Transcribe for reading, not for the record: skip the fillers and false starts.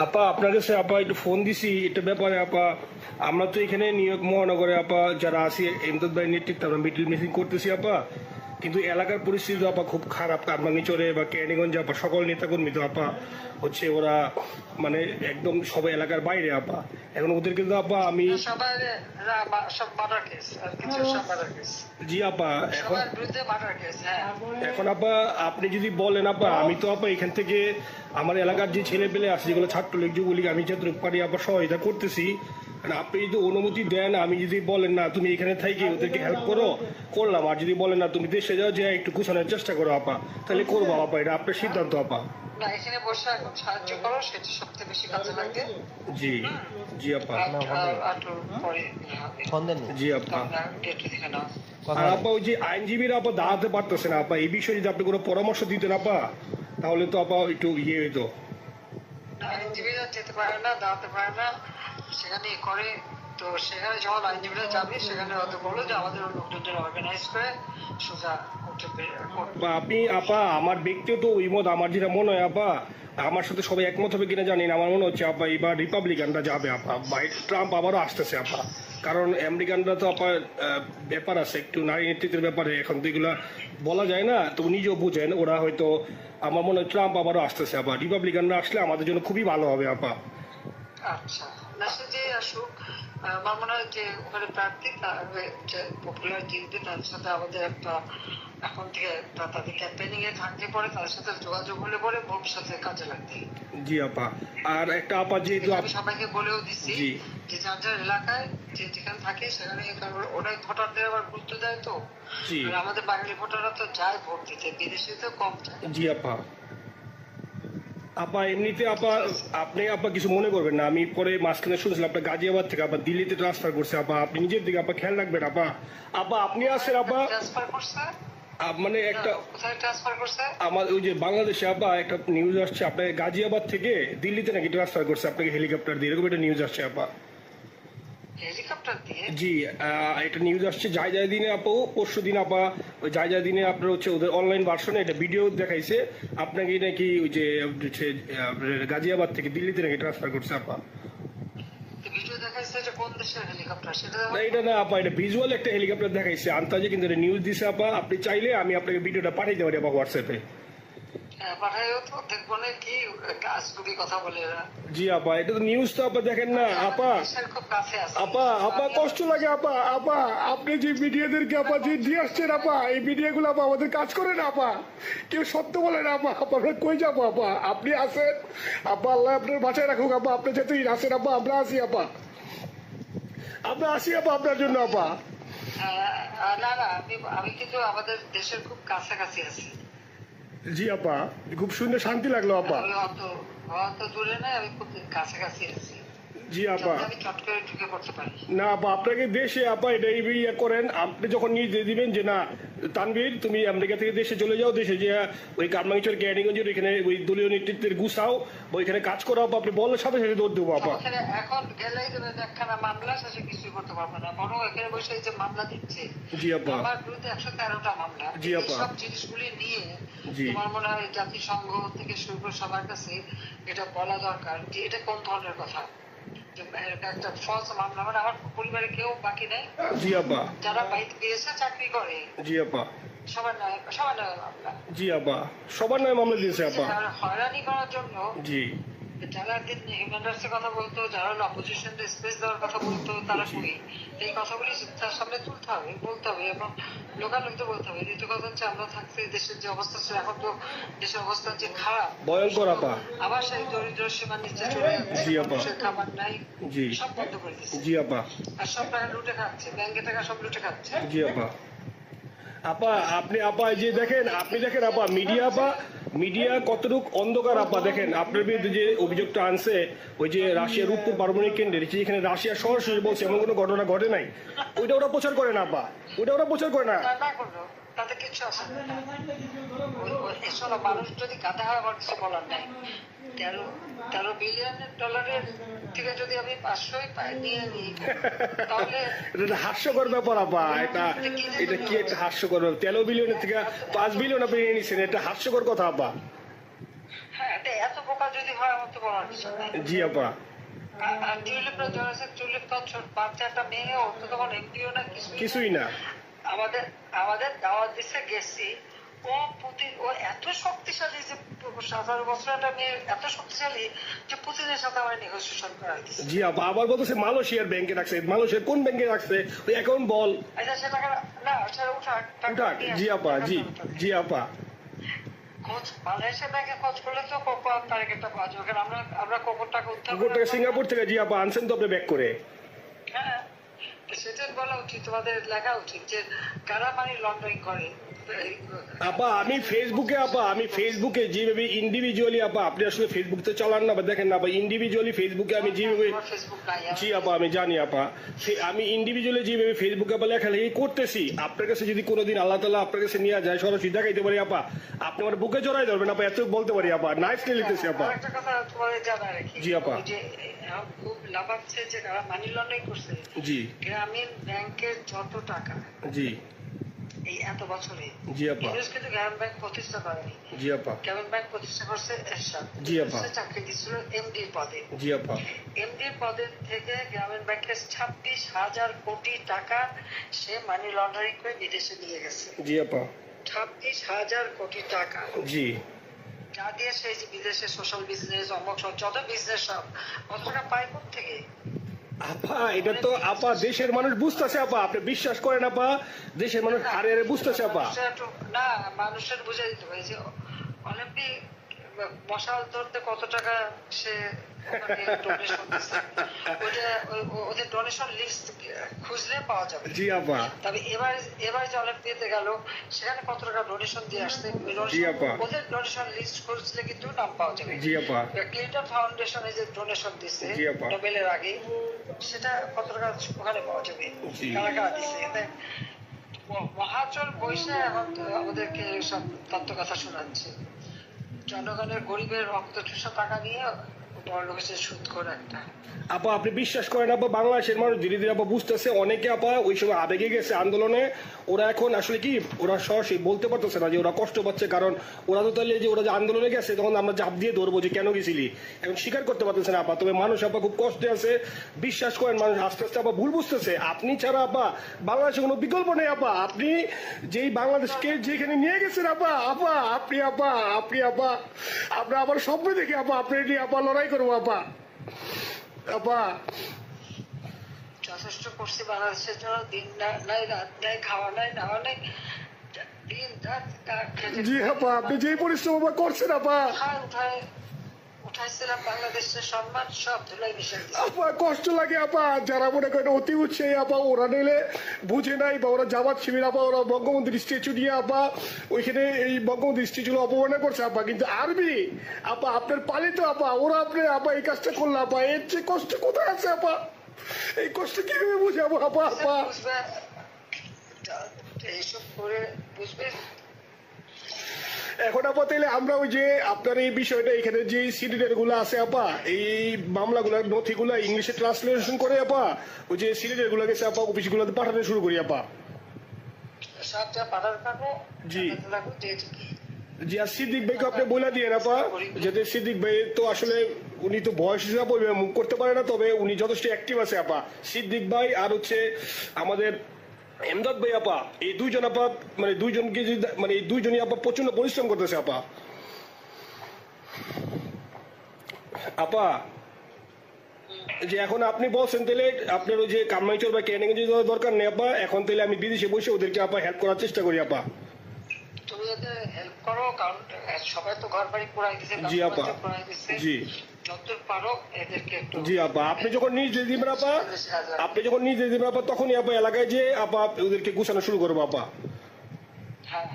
আপা আপনার কাছে আপা একটু ফোন দিছি এটা ব্যাপারে আপা। আমরা তো এখানে নিউ ইয়র্ক মহানগরে আপা যারা আছি এমদাদ ভাই নেতৃত্বে আমরা মিটিং মিটিং করতেছি আপা, কিন্তু এলাকার পরিস্থিতি তো আপা খুব খারাপ। কারমাঙ্গিচরে বা ক্যানিগঞ্জে আপা সকল নেতাকর্মী তো আপা হচ্ছে ওরা মানে একদম সবাই এলাকার বাইরে আপা। এখন ওদেরকে তো আপা আমি জি আপা এখন আপা আপনি যদি বলেন আপা আমি তো আপা এখান থেকে আমার এলাকার যে ছেলে পেলে আছে যেগুলো ছাত্রলীগ যুবলীগ আমি যতটুকু পারি আপা সহায়তা করতেছি। আপনি যদি অনুমতি দেন, আমি যদি বলেন না তুমি এখানে থাকি ওদেরকে হেল্প করো করলাম, আর যদি বলেন না তুমি দেশে যাও যে একটু গুছানোর চেষ্টা করো আপা, তাহলে করবো আপা, এটা আপনার সিদ্ধান্ত আপা। না এখানে বসে এখন সাহায্য করো সেটা সবচেয়ে বেশি কাজে লাগে। জি জি আপা জি আপা। আর আপা ওই যে আইনজীবীরা আপা দাঁড়াতে পারতেছে না আপা, এই বিষয়ে যদি আপনি কোনো পরামর্শ দিতেন আপা তাহলে তো আপা একটু ইয়ে হইতো। আইনজীবীরা যেতে পারে না, দাঁড়াতে পারে না, সেখানে করে। তো সেখানে যখন আইনজীবীরা যাবে সেখানে হয়তো বলো যে আমাদের লোকজনদের অর্গানাইজ করে সোজা আপনি আপা আমার ব্যক্তিগত ওই মত আমার যেটা মনে হয় আপা, আমার সাথে সবাই একমত হবে কিনা জানি না, আমার মনে হচ্ছে আপা এবার রিপাবলিকানরা যাবে আপা, ট্রাম্প আবারও আসতেছে আপা। কারণ আমেরিকানরা তো আপা ব্যাপার আছে একটু নারী নেতৃত্বের ব্যাপারে, এখন তো এগুলা বলা যায় না, তো নিজেও বুঝেন ওরা হয়তো, আমার মনে হয় ট্রাম্প আবারও আসতেছে আপা। রিপাবলিকানরা আসলে আমাদের জন্য খুবই ভালো হবে আপা। আচ্ছা না সে যে আসুক, আমার মনে হয় যে ওখানে প্রার্থী যে পপুলার জিতবে তাদের সাথে আমাদের একটা এখন থেকে তাদের ক্যাম্পেনিং এ থাকতে পরে তাদের সাথে যোগাযোগ হলে পরে ভবিষ্যতে কাজে লাগবে। জি আপা। আর একটা আপা যেহেতু আমি সবাইকে বলেও দিচ্ছি যে যার যার এলাকায় যে যেখানে থাকে সেখানে, কারণ ওরাই ভোটারদের আবার গুরুত্ব দেয়, তো আমাদের বাঙালি ভোটাররা তো যায় ভোট দিতে, বিদেশে তো কম যায়। জি আপা। আপা এমনিতে আপা আপনি আপা কিছু মনে করবেন না, আমি পরে মাঝখানে শুনেছিলাম আপনার গাজিয়াবাদ থেকে আপা দিল্লিতে ট্রান্সফার করছে আপা, আপনি নিজের দিকে আপা খেয়াল রাখবেন আপা। আপা আপনি আছেন আপা মানে একটা আমার ওই যে বাংলাদেশে আপা একটা নিউজ আসছে আপনার গাজিয়াবাদ থেকে দিল্লিতে নাকি ট্রান্সফার করছে আপনাকে হেলিকপ্টার দিয়ে, এরকম একটা নিউজ আসছে আপা। জি এটা নিউজ আসছে যায় যায় দিনে আপু, পরশু দিন আপা ওই যায় যায় দিনে আপনার হচ্ছে ওদের অনলাইন ভার্সনে এটা ভিডিও দেখাইছে আপনাকে নাকি ওই যে গাজিয়াবাদ থেকে দিল্লিতে নাকি ট্রান্সফার করছে আপা। এটা না আপা, এটা ভিজুয়াল একটা হেলিকপ্টার দেখাইছে আন্তাজে, কিন্তু এটা নিউজ দিছে আপা। আপনি চাইলে আমি আপনাকে ভিডিওটা পাঠিয়ে দেবো আপা হোয়াটসঅ্যাপে। জি আপা এটা তো নিউজ তো আপা দেখেন না আপা। আপা আপা কষ্ট লাগে আপা। আপা আপনি যে মিডিয়াদেরকে আপা যে দিয়ে আসছেন আপা, এই মিডিয়াগুলো আপা আমাদের কাজ করে না আপা, কেউ সত্য বলে না আপা। আপা আমরা কই যাবো আপা, আপনি আছেন আপা, আল্লাহ আপনার বাঁচায় রাখুক আপা, আপনি যেতেই আছেন আপা, আমরা আছি আপা, আমরা আসি আপা আপনার জন্য আপা। না না আমি কিন্তু আমাদের দেশের খুব কাছাকাছি আছি। জি আপা খুব সুন্দর শান্তি লাগলো আপা। অত দূরে না, আমি খুব কাছাকাছি আছি। জি আপা না আপা আপনাকে দেশে আপা এটা ইয়ে করেন, আপনি যখন নির্দেশ দিবেন যে না তানভীর তুমি আমেরিকা থেকে দেশে চলে যাও, দেশে যে ওই কারমাঙ্গিচর ক্যানিগঞ্জের ওইখানে ওই দলীয় নেতৃত্বের গুছাও ওইখানে কাজ করো আপা, আপনি বলার সাথে সাথে দৌড় দেবো আপা। এখন গেলেই একখানা মামলা শেষে কিছুই করতে পারবে না, বরং এখানে বসে যে মামলা দিচ্ছে জি আপা, আমার বিরুদ্ধে 113টা মামলা। জি আপা সব জিনিসগুলি নিয়ে তোমার মনে হয় জাতিসংঘ থেকে শুরু করে সবার কাছে এটা বলা দরকার যে এটা কোন ধরনের কথা। একটা ফলস মামলা, মানে আমার পরিবারে কেউ বাকি নেই। জি আপা যারা বাইরে গিয়েছে চাকরি করে। জি আপা সবার নয় মামলা। জি আপা সবার নয় মামলা দিয়েছে আপা। হয়রানি করার জন্য জি যারা হিউম্যান রাইটসের কথা বলতো, যারা অপোজিশন স্পেস দেওয়ার কথা বলতো, তারা কই এই কথাগুলি তার সামনে তুলতে হবে, বলতে হবে এবং লোকালোকিতে বলতে হবে। দ্বিতীয় কথা হচ্ছে আমরা থাকছি দেশের যে অবস্থা ছিল, এখন তো দেশের অবস্থা যে খারাপ ভয়ঙ্কর আপা, আবার সেই দরিদ্র সীমার নিচে চলে যাচ্ছে, মানুষের খাবার নাই, সব বন্ধ করে দিচ্ছে। জি আপা আর সব টাকা লুটে খাচ্ছে, ব্যাংকে টাকা সব লুটে খাচ্ছে। জি আপা আপা আপনি আপা যে দেখেন, আপনি দেখেন আপা মিডিয়া কতটুক অন্ধকার আপা। দেখেন আপনার বিরুদ্ধে যে অভিযোগটা আনছে ওই যে রাশিয়ার রূপপুর পারমাণবিক কেন্দ্রে, যেখানে রাশিয়া সরাসরি বলছে এমন কোনো ঘটনা ঘটে নাই, ওইটা ওরা প্রচার করে না আপা, ওইটা ওরা প্রচার করে না। তাতে কিছু আসে না, মানুষ যদি গাধা হয় আমার কিছু বলার নাই। 13 বিলিয়ন ডলারের থেকে যদি আমি 500 নিয়ে নিই তাহলে এটা হাস্যকর ব্যাপার আপা। এটা কি একটা হাস্যকর, 13 বিলিয়নের থেকে 5 বিলিয়ন আপনি নিয়ে নিচ্ছেন, এটা হাস্যকর কথা আপা। হ্যাঁ এত বোকা যদি হয় আমার তো বলার কিছু নাই। জি আপা আর টিউলিপরা যারা আছে, টিউলিপ তো বাচ্চা একটা মেয়ে, ওর তো তখন এমপিও না কিছুই না। আমাদের আমাদের দাওয়াত দিচ্ছে গেছি, ও এত শক্তিশালী যে 17 বছর একটা মেয়ে এত শক্তিশালী যে পুতিনের সাথে আমার নেগোসিয়েশন করা দিচ্ছে। জি আপা আবার বলতেছে মালয়েশিয়ার ব্যাংকে রাখছে, মালয়েশিয়ার কোন ব্যাংকে রাখছে ওই অ্যাকাউন্ট বল। আচ্ছা সে টাকা না, সেটা উঠাক উঠাক। জি আপা জি জি আপা খোঁজ মালয়েশিয়া ব্যাংকে খোঁজ করলে তো কোপার টার্গেটটা পাওয়া যাবে, কারণ আমরা কোপার টাকা উদ্ধার গোটা সিঙ্গাপুর থেকে। জি আপা আনছেন তো আপনি ব্যাক করে। হ্যাঁ, তো সেটাই বলা উচিত, তোমাদের লেখা উচিত যে কারা মানি লন্ডারিং করে। আপা আমি ফেসবুকে যেভাবে ইন্ডিভিজুয়ালি আপা, আপনি আসলে ফেসবুক তো চালান না বা দেখেন না আপা, ইন্ডিভিজুয়ালি ফেসবুকে আমি যেভাবে, ফেসবুক নাই। জি আপা আমি জানি আপা, আমি ইন্ডিভিজুয়ালি যেভাবে ফেসবুকে আপা লেখালেখি করতেছি, আপনার কাছে যদি কোনোদিন আল্লাহ তাআলা আপনার কাছে নিয়ে যায়, সরাসরি দেখাইতে পারি আপা, আপনি আমার বুকে জড়াই ধরবেন আপা, এত বলতে পারি আপা। নাইসলি লিখতেছি আপা। একটা কথা তোমাদের জানা রাখি, জি আপা। ওই যে এখন খুব লাফাচ্ছে যে কারা মানি লন্ডারিং করছে, জি গ্রামীণ ব্যাংকের যত টাকা জি এই এত বছরে, জি আপা ইউনুস কিন্তু গ্রামীণ ব্যাংক প্রতিষ্ঠা করেনি। জি আপা গ্রামীণ ব্যাংক প্রতিষ্ঠা করছে এরশাদ। জি আপা। সে চাকরি দিচ্ছিল এমডির পদে। জি আপা এমডির পদের থেকে গ্রামীণ ব্যাংকের 26,000 কোটি টাকা সে মানি লন্ডারিং করে বিদেশে নিয়ে গেছে। জি আপা 26,000 কোটি টাকা, জি যা দিয়ে সে যে বিদেশে সোশ্যাল বিজনেস, অমক সব যত বিজনেস সব কত টাকা পায় কোথা থেকে? আপা এটা তো আপা দেশের মানুষ বুঝতেছে আপা, আপনি বিশ্বাস করেন আপা, দেশের মানুষ হারে হারে বুঝতেছে আপা। না, মানুষের বুঝে দিতে হবে যে অলিম্পিক মশাল ধরতে কত টাকা সে ডোনেশন দিচ্ছে, ওদের ডোনেশন লিস্ট খুঁজলে পাওয়া যাবে। জি আপা তবে এবার যে অলিম্পিয়াতে গেল সেখানে কত টাকা ডোনেশন দিয়ে আসছে, জি আপা। ওদের ডোনেশন লিস্ট খুঁজলে কিন্তু নাম পাওয়া যাবে। জি আপা ক্লিন্টন ফাউন্ডেশনে যে ডোনেশন দিচ্ছে জি আপা। নোবেলের আগে, সেটা কত টাকা ওখানে পাওয়া যাবে, জি। কারা কারা দিচ্ছে। মহাচল বৈশে এখন তো আমাদেরকে সব তত্ত্ব কথা শোনাচ্ছে, জনগণের গরিবের রক্ত চুষা টাকা নিয়ে বড় লোকের সুদ করে একটা। আপা আপনি বিশ্বাস করেন আপা, বাংলাদেশের মানুষ ধীরে ধীরে আপা বুঝতেছে, অনেকে আপা ওই সময় আবেগে গেছে আন্দোলনে, ওরা এখন আসলে কি ওরা সরাসরি বলতে পারতেছে না যে ওরা কষ্ট পাচ্ছে, কারণ ওরা তো তাহলে যে ওরা যে আন্দোলনে গেছে তখন আমরা চাপ দিয়ে ধরবো যে কেন গেছিলি, এখন স্বীকার করতে পারতেছে না আপা। তবে মানুষ আপা খুব কষ্টে আছে, বিশ্বাস করেন মানুষ আস্তে আস্তে আপা ভুল বুঝতেছে। আপনি ছাড়া আপা বাংলাদেশে কোনো বিকল্প নেই আপা, আপনি যেই বাংলাদেশকে যেখানে নিয়ে গেছেন আপা, আপনি আবার স্বপ্ন দেখি আপা, আপনি নিয়ে আপা লড়াই করবো আপা। আপা যথেষ্ট করছি বাংলাদেশের জন্য, দিন নাই রাত নাই, খাওয়া নাই নাওয়া নাই, দিন রাত জি আপা আপনি যে পরিশ্রম আপা করছেন আপা, উঠাইছিলাম বাংলাদেশের সম্মান সব ধুলাই মিশে দিছে। আপা কষ্ট লাগে আপা, যারা মনে করেন অতি উৎসাহী আপা, ওরা নিলে বুঝে নাই বা ওরা জামাত শিবির আপা, ওরা বঙ্গবন্ধুর স্ট্যাচু নিয়ে আপা ওইখানে এই বঙ্গবন্ধুর স্ট্যাচু অপমানে করছে আপা, কিন্তু আর্মি আপা আপনার পালিত আপা, ওরা আপনি আপা এই কাজটা করলো আপা, এর চেয়ে কষ্ট কোথায় আছে আপা, এই কষ্ট কিভাবে বুঝাবো আপা? বুঝবে এইসব করে বুঝবে। এখন আপা তাইলে আমরা ওই যে আপনার এই বিষয়টা এখানে যে সিলিন্ডার গুলো আছে আপা, এই মামলাগুলো নথিগুলো ইংলিশে ট্রান্সলেশন করে আপা ওই যে সিলিন্ডার গুলো গেছে আপা অফিস গুলোতে পাঠানো শুরু করি আপা। সবটা পাঠার পাবো। জি যেহেতু কি জি, আর সিদ্দিক ভাইকে আপনি বলে দিয়ে আপা, যাতে সিদ্দিক ভাই তো আসলে উনি তো বয়স হিসাবে মুখ করতে পারে না, তবে উনি যথেষ্ট অ্যাক্টিভ আছে আপা। সিদ্দিক ভাই আর হচ্ছে আমাদের এমদাদ ভাই আপা, এই দুইজন আপা মানে দুইজনকে মানে এই দুইজনই আপা প্রচন্ড পরিশ্রম করতেছে আপা। আপা যে এখন আপনি বলছেন তাহলে আপনার ওই যে কামাইচর বা ক্যানিং দরকার নেই আপা, এখন তাহলে আমি বিদেশে বসে ওদেরকে আপা হেল্প করার চেষ্টা করি আপা। তুমি ওদের হেল্প করো, কারণ সবাই তো ঘর বাড়ি পুরাই দিছে, জি আপা জি যতদূর পারো এদেরকে একটু। জি আপা আপনি যখন নিজে দিবেন আপা, তখনই আপা এলাকায় যে আপা ওদেরকে গুছানো শুরু করবো আপা। হ্যাঁ